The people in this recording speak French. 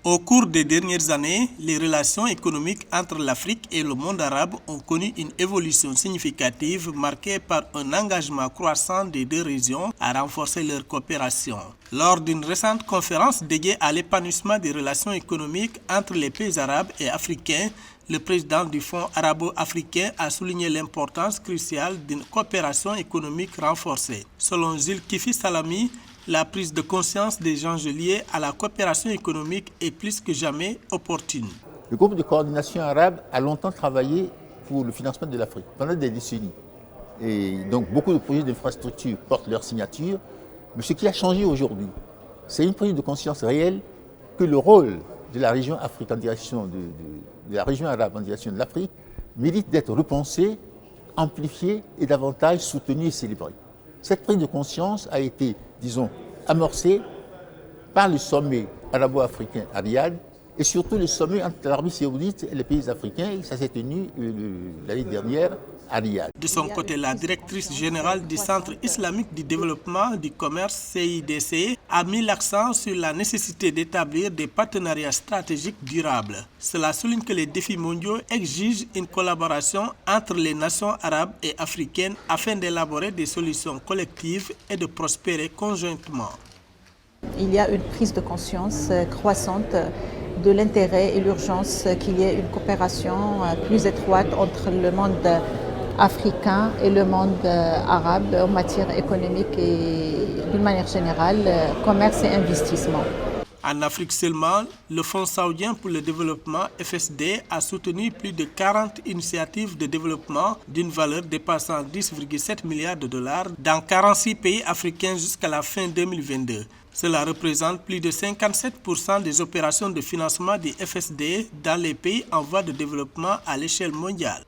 Au cours des dernières années, les relations économiques entre l'Afrique et le monde arabe ont connu une évolution significative marquée par un engagement croissant des deux régions à renforcer leur coopération. Lors d'une récente conférence dédiée à l'épanouissement des relations économiques entre les pays arabes et africains, le président du Fonds arabo-africain a souligné l'importance cruciale d'une coopération économique renforcée. Selon Zulkifli Salami, la prise de conscience des enjeux liés à la coopération économique est plus que jamais opportune. Le groupe de coordination arabe a longtemps travaillé pour le financement de l'Afrique, pendant des décennies. Et donc beaucoup de projets d'infrastructure portent leur signature. Mais ce qui a changé aujourd'hui, c'est une prise de conscience réelle que le rôle de la région Afrique en direction de la région arabe en direction de l'Afrique mérite d'être repensé, amplifié et davantage soutenu et célébré. Cette prise de conscience a été, disons, amorcée par le sommet arabo-africain à Riyad et surtout le sommet entre l'Arabie saoudite et les pays africains. Et ça s'est tenu l'année dernière à Riyad. De son côté, la directrice générale du Centre islamique du développement du commerce CIDC a mis l'accent sur la nécessité d'établir des partenariats stratégiques durables. Cela souligne que les défis mondiaux exigent une collaboration entre les nations arabes et africaines afin d'élaborer des solutions collectives et de prospérer conjointement. Il y a une prise de conscience croissante de l'intérêt et l'urgence qu'il y ait une coopération plus étroite entre le monde africain et le monde arabe en matière économique et d'une manière générale, commerce et investissement. En Afrique seulement, le Fonds saoudien pour le développement FSD a soutenu plus de 40 initiatives de développement d'une valeur dépassant 10,7 milliards de dollars dans 46 pays africains jusqu'à la fin 2022. Cela représente plus de 57% des opérations de financement du FSD dans les pays en voie de développement à l'échelle mondiale.